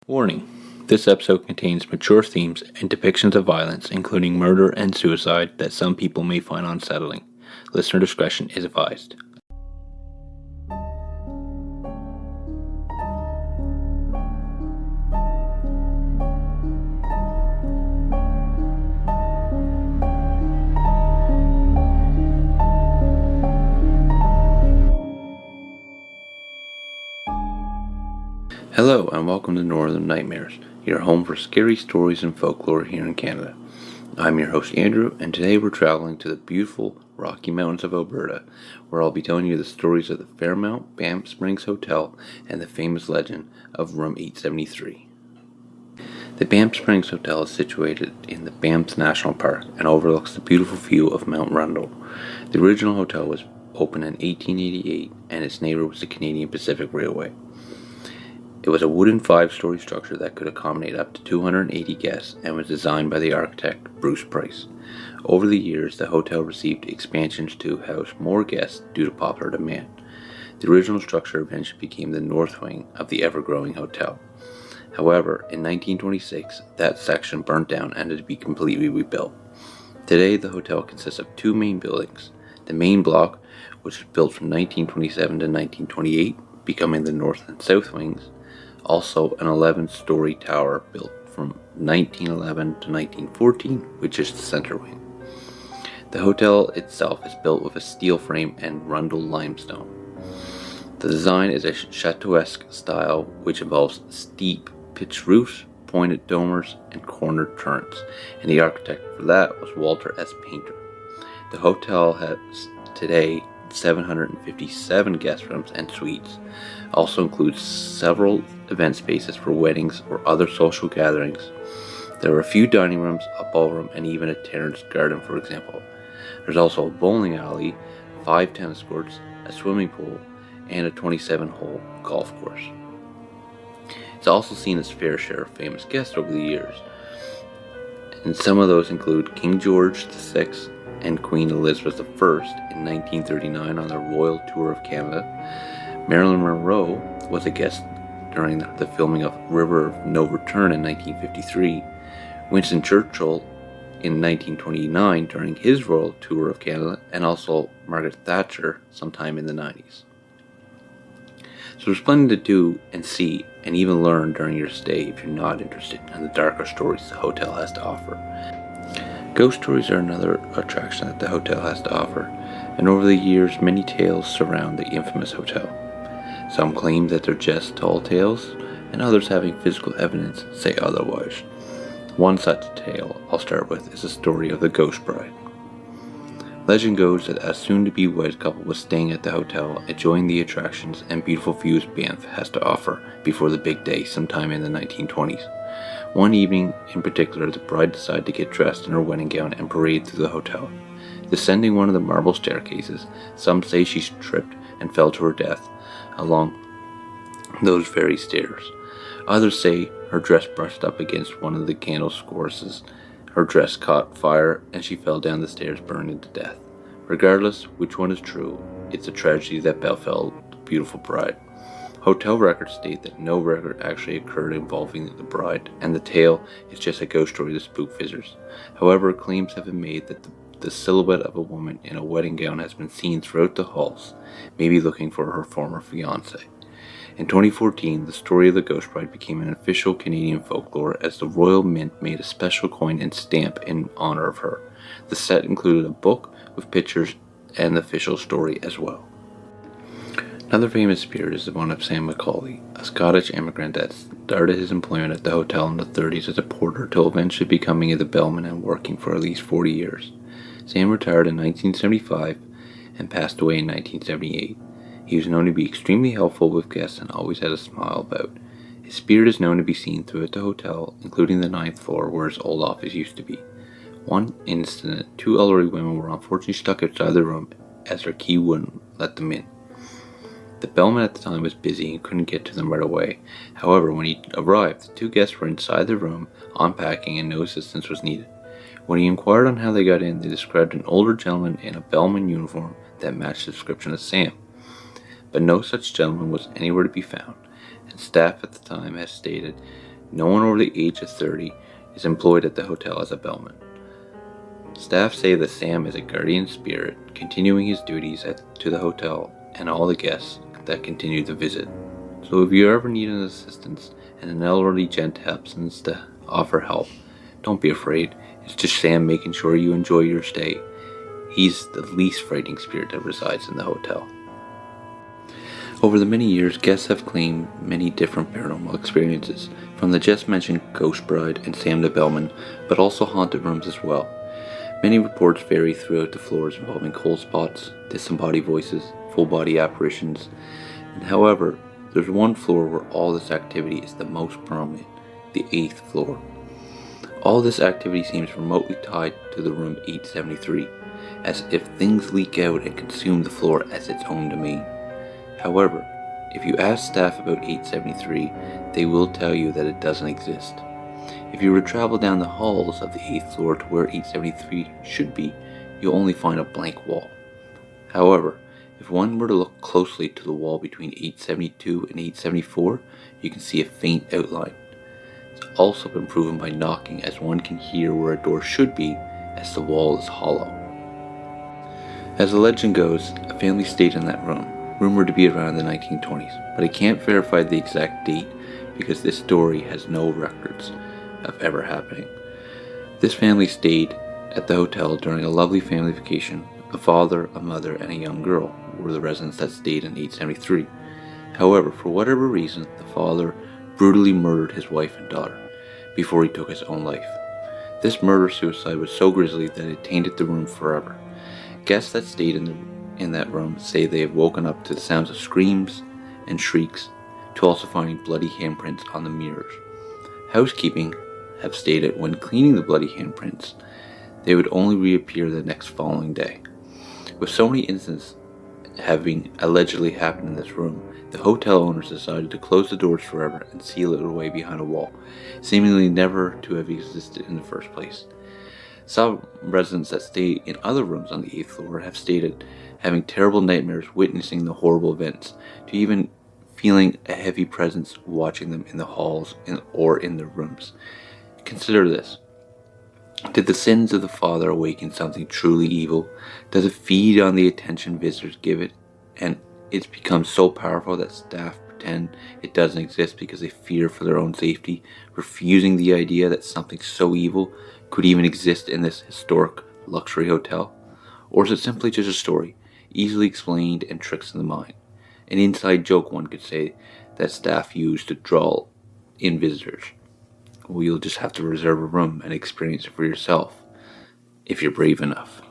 Warning: this episode contains mature themes and depictions of violence, including murder and suicide, that some people may find unsettling. Listener discretion is advised. Hello and welcome to Northern Nightmares, your home for scary stories and folklore here in Canada. I'm your host Andrew, and today we're traveling to the beautiful Rocky Mountains of Alberta, where I'll be telling you the stories of the Fairmount Banff Springs Hotel and the famous legend of Room 873. The Banff Springs Hotel is situated in the Banff National Park and overlooks the beautiful view of Mount Rundle. The original hotel was opened in 1888, and its neighbor was the Canadian Pacific Railway. It was a wooden 5-story structure that could accommodate up to 280 guests and was designed by the architect Bruce Price. Over the years, the hotel received expansions to house more guests due to popular demand. The original structure eventually became the north wing of the ever-growing hotel. However, in 1926, that section burnt down and had to be completely rebuilt. Today, the hotel consists of 2 main buildings. The main block, which was built from 1927 to 1928, becoming the north and south wings. Also, an 11-story tower built from 1911 to 1914, which is the center wing. The hotel itself is built with a steel frame and Rundle limestone. The design is a chateau-esque style, which involves steep pitched roofs, pointed dormers, and cornered turrets, and the architect for that was Walter S. Painter. The hotel has today 757 guest rooms and suites. Also includes several event spaces for weddings or other social gatherings. There are a few dining rooms, a ballroom, and even a terrace garden, for example. There's also a bowling alley, 5 tennis courts, a swimming pool, and a 27-hole golf course. It's also seen its fair share of famous guests over the years, and some of those include King George VI and Queen Elizabeth I in 1939 on their royal tour of Canada. Marilyn Monroe was a guest during the filming of River of No Return in 1953. Winston Churchill in 1929 during his royal tour of Canada, and also Margaret Thatcher sometime in the 90s. So there's plenty to do and see and even learn during your stay if you're not interested in the darker stories the hotel has to offer. Ghost stories are another attraction that the hotel has to offer, and over the years many tales surround the infamous hotel. Some claim that they're just tall tales, and others having physical evidence say otherwise. One such tale I'll start with is the story of the Ghost Bride. Legend goes that a soon-to-be wed couple was staying at the hotel, enjoying the attractions and beautiful views Banff has to offer before the big day sometime in the 1920s. One evening in particular, the bride decided to get dressed in her wedding gown and parade through the hotel. Descending one of the marble staircases, some say she tripped and fell to her death along those very stairs. Others say her dress brushed up against one of the candle sconces. Her dress caught fire and she fell down the stairs burning to death. Regardless which one is true, it's a tragedy that befell the beautiful bride. Hotel records state that no record actually occurred involving the bride, and the tale is just a ghost story to spook visitors. However, claims have been made that the silhouette of a woman in a wedding gown has been seen throughout the halls, maybe looking for her former fiancé. In 2014, the story of the Ghost Bride became an official Canadian folklore as the Royal Mint made a special coin and stamp in honor of her. The set included a book with pictures and the official story as well. Another famous spirit is the one of Sam Macaulay, a Scottish immigrant that started his employment at the hotel in the 30s as a porter till eventually becoming the bellman and working for at least 40 years. Sam retired in 1975 and passed away in 1978. He was known to be extremely helpful with guests and always had a smile about. His spirit is known to be seen throughout the hotel, including the 9th floor where his old office used to be. One incident, 2 elderly women were unfortunately stuck outside the room as their key wouldn't let them in. The bellman at the time was busy and couldn't get to them right away. However, when he arrived, the 2 guests were inside the room, unpacking, and no assistance was needed. When he inquired on how they got in, they described an older gentleman in a bellman uniform that matched the description of Sam. But no such gentleman was anywhere to be found, and staff at the time has stated No one over the age of 30 is employed at the hotel as a bellman. Staff say that Sam is a guardian spirit, continuing his duties to the hotel and all the guests that continue the visit. So if you ever need an assistance and an elderly gent happens to offer help, don't be afraid. It's just Sam making sure you enjoy your stay. He's the least frightening spirit that resides in the hotel. Over the many years, guests have claimed many different paranormal experiences, from the just mentioned Ghost Bride and Sam the Bellman, but also haunted rooms as well. Many reports vary throughout the floors involving cold spots, disembodied voices, full-body apparitions, and however, there's one floor where all this activity is the most prominent, the 8th floor. All this activity seems remotely tied to the room 873, as if things leak out and consume the floor as its own domain. However, if you ask staff about 873, they will tell you that it doesn't exist. If you were to travel down the halls of the 8th floor to where 873 should be, you'll only find a blank wall. However, if one were to look closely to the wall between 872 and 874, you can see a faint outline. It's also been proven by knocking, as one can hear where a door should be, as the wall is hollow. As the legend goes, a family stayed in that room, rumored to be around the 1920s, but I can't verify the exact date because this story has no records of ever happening. This family stayed at the hotel during a lovely family vacation. A father, a mother, and a young girl were the residents that stayed in 873. However, for whatever reason, the father brutally murdered his wife and daughter before he took his own life. This murder-suicide was so grisly that it tainted the room forever. Guests that stayed in that room say they have woken up to the sounds of screams and shrieks, to also finding bloody handprints on the mirrors. Housekeeping have stated when cleaning the bloody handprints, they would only reappear the next following day. With so many incidents having allegedly happened in this room, the hotel owners decided to close the doors forever and seal it away behind a wall, seemingly never to have existed in the first place. Some residents that stay in other rooms on the 8th floor have stated having terrible nightmares witnessing the horrible events, to even feeling a heavy presence watching them in the halls or in their rooms. Consider this. Did the sins of the father awaken something truly evil? Does it feed on the attention visitors give it, and it's become so powerful that staff pretend it doesn't exist because they fear for their own safety, refusing the idea that something so evil could even exist in this historic luxury hotel? Or is it simply just a story, easily explained and tricks in the mind? An inside joke, one could say, that staff use to draw in visitors. Well, you'll just have to reserve a room and experience it for yourself, if you're brave enough.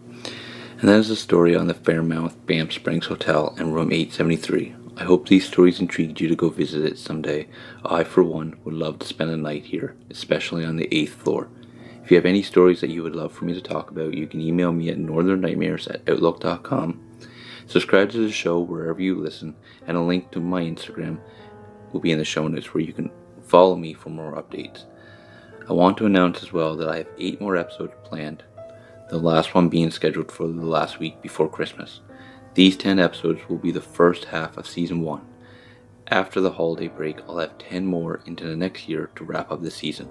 And that is the story on the Fairmount Banff Springs Hotel and room 873. I hope these stories intrigued you to go visit it someday. I, for one, would love to spend a night here, especially on the 8th floor. If you have any stories that you would love for me to talk about, you can email me at northernnightmares@outlook.com. Subscribe to the show wherever you listen, and a link to my Instagram will be in the show notes where you can follow me for more updates. I want to announce as well that I have 8 more episodes planned, the last one being scheduled for the last week before Christmas. These 10 episodes will be the first half of season 1. After the holiday break, I'll have 10 more into the next year to wrap up the season.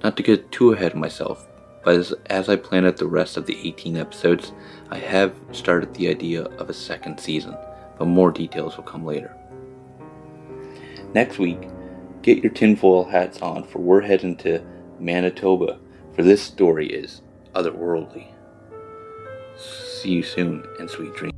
Not to get too ahead of myself, but as I plan out the rest of the 18 episodes, I have started the idea of a second season, but more details will come later. Next week, get your tinfoil hats on, for we're heading to Manitoba, for this story is otherworldly. See you soon, and sweet dreams.